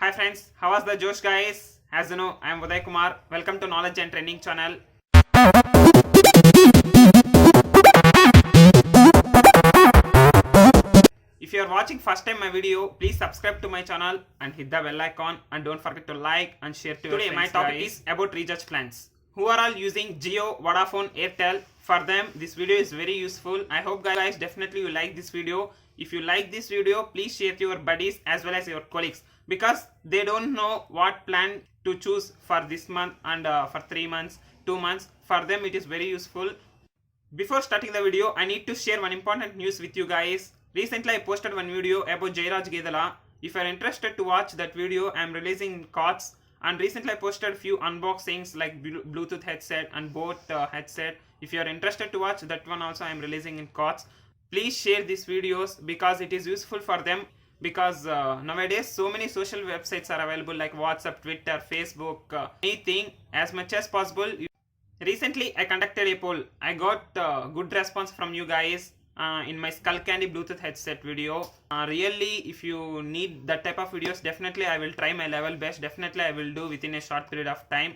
Hi friends, how was the Josh guys? As you know, I am Uday Kumar. Welcome to Knowledge and Trending channel. If you are watching first time my video, please subscribe to my channel and hit the bell icon and don't forget to like and share to your friends. Today my topic is about recharge plans. Who are all using Jio, Vadofone, Airtel? For them, this video is very useful. I hope guys definitely you like this video. If you like this video, please share to your buddies as well as your colleagues because they don't know what plan to choose for this month and for 3 months, 2 months. For them, it is very useful. Before starting the video, I need to share one important news with you guys. Recently, I posted one video about Jairaj Gedala. If you are interested to watch that video, I am releasing in cards. And recently, I posted few unboxings like Bluetooth headset and both headset. If you are interested to watch that one also, I am releasing in cards. Please share these videos because it is useful for them. Because nowadays, so many social websites are available like WhatsApp, Twitter, Facebook, anything as much as possible. Recently, I conducted a poll. I got good response from you guys in my Skullcandy Bluetooth headset video. Really, if you need that type of videos, definitely I will try my level best. Definitely I will do within a short period of time.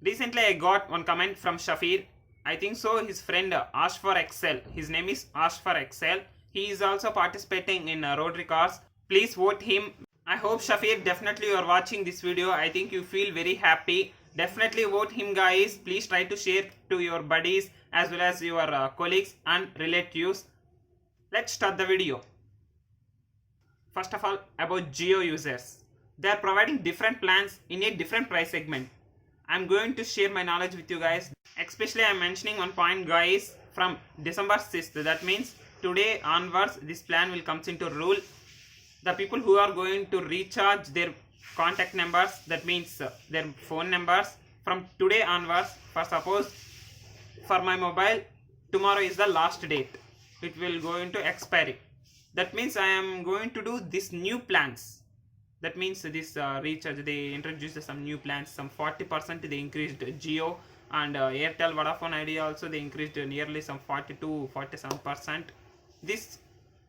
Recently, I got one comment from Shafir. I think so. His friend Ash for Excel. His name is Ash for Excel. He is also participating in Rotary Cars. Please vote him. I hope Shafir definitely you are watching this video. I think you feel very happy. Definitely vote him guys. Please try to share to your buddies as well as your colleagues and relatives. Let's start the video. First of all, about Jio users. They are providing different plans in a different price segment. I'm going to share my knowledge with you guys. Especially I'm mentioning one point guys from December 6th. That means today onwards this plan will come into rule. The people who are going to recharge their contact numbers, that means their phone numbers, from today onwards, for suppose for my mobile tomorrow is the last date, it will go into expiry. That means I am going to do this new plans. That means this recharge, they introduced some new plans, some 40% they increased Jio and Airtel Vodafone idea also they increased nearly some 40 to 47%. These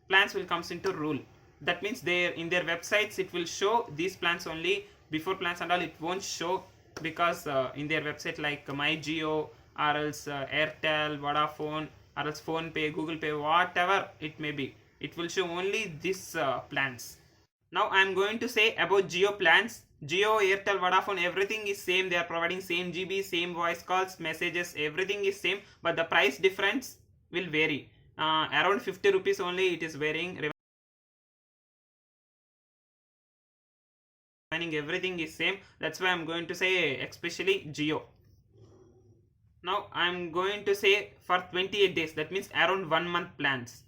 plans will comes into rule. That means they in their websites it will show these plans only. Before plans and all it won't show because in their website like my Jio or else Airtel, Vodafone or else Phone Pay, Google Pay, whatever it may be, it will show only these plans. Now I am going to say about Jio plans. Jio, Airtel, Vodafone, everything is same. They are providing same GB, same voice calls, messages, everything is same, but the price difference will vary. Around 50 rupees only it is varying. Everything is same. That's why I'm going to say especially Jio. Now I'm going to say for 28 days, that means around 1 month plans.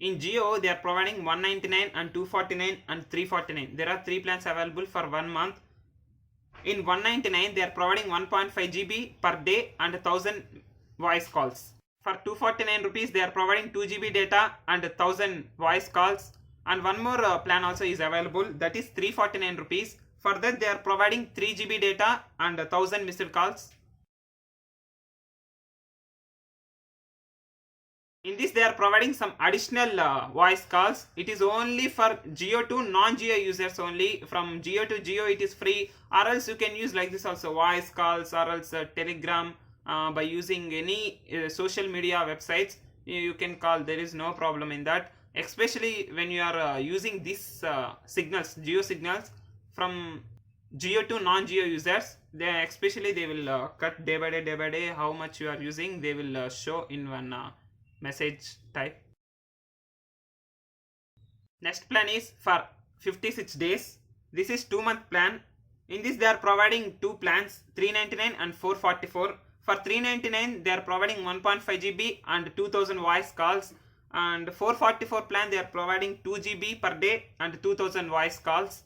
In Jio they are providing 199 and 249 and 349. There are 3 plans available for 1 month. In 199 they are providing 1.5 GB per day and 1000 voice calls. For 249 rupees they are providing 2 GB data and 1000 voice calls. And one more plan also is available, that is 349 rupees. For that they are providing 3 GB data and 1000 missed calls. In this they are providing some additional voice calls. It is only for Jio to non-Jio users only. From Jio to Jio it is free, or else you can use like this also voice calls or else Telegram by using any social media websites. You can call, there is no problem in that. Especially when you are using these signals, Jio signals, from Jio to non-Jio users, they especially they will cut day by day how much you are using. They will show in one message type. Next plan is for 56 days. This is 2 month plan. In this they are providing 2 plans, 399 and 444. For 399 they are providing 1.5 GB and 2000 voice calls. And 444 plan they are providing 2 GB per day and 2000 voice calls.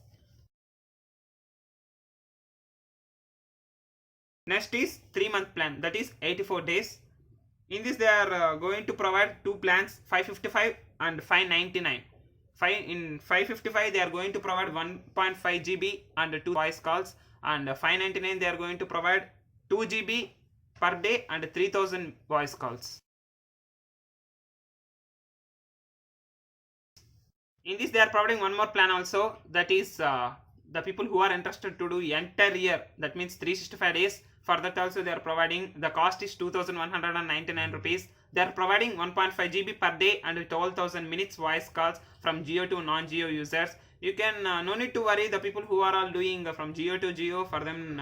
Next is 3 month plan, that is 84 days. In this they are going to provide 2 plans, 555 and 599. In 555 they are going to provide 1.5 GB and 2 voice calls, and 599 they are going to provide 2 GB per day and 3000 voice calls. In this they are providing one more plan also, that is the people who are interested to do entire year, that means 365 days, for that also they are providing, the cost is 2199 rupees. They are providing 1.5 GB per day and 12,000 minutes voice calls from Geo to non-Geo users. You can no need to worry, the people who are all doing from Geo to Geo, for them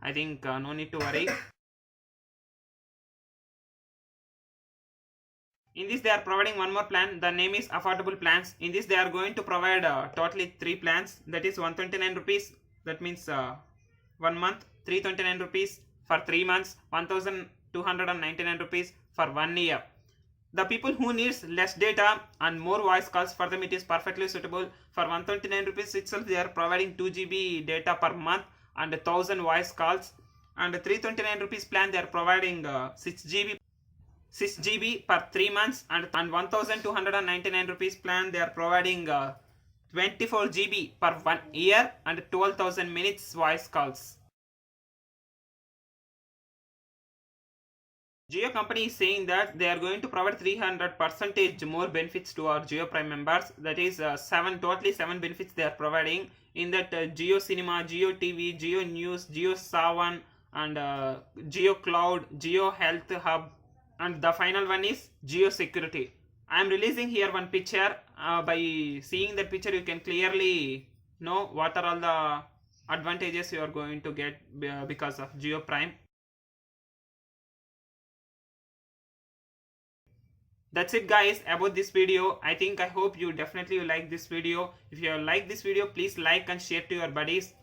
I think no need to worry. In this they are providing one more plan, the name is affordable plans. In this they are going to provide totally 3 plans, that is 129 rupees, that means 1 month, 329 rupees for 3 months, 1299 rupees for 1 year. The people who needs less data and more voice calls, for them it is perfectly suitable. For 129 rupees itself they are providing 2 GB data per month and 1000 voice calls. And 329 rupees plan they are providing 6 GB per 3 months, and 1299 rupees plan they are providing 24 GB per 1 year and 12,000 minutes voice calls. Jio company is saying that they are going to provide 300% more benefits to our Jio Prime members. That is totally 7 benefits they are providing. In that Jio Cinema, Jio TV, Jio News, Jio Savan, and Jio Cloud, Jio Health Hub, and the final one is Jio Security. I am releasing here one picture. By seeing that picture you can clearly know what are all the advantages you are going to get because of Jio Prime. That's it guys about this video. I hope you definitely like this video. If you like this video, please like and share to your buddies.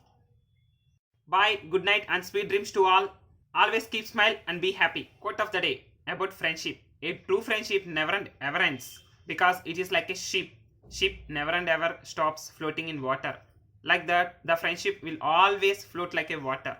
Bye, good night and sweet dreams to all. Always keep smile and be happy. Quote of the day about friendship. A true friendship never and ever ends, because it is like a ship. Ship never and ever stops floating in water. Like that, the friendship will always float like a water.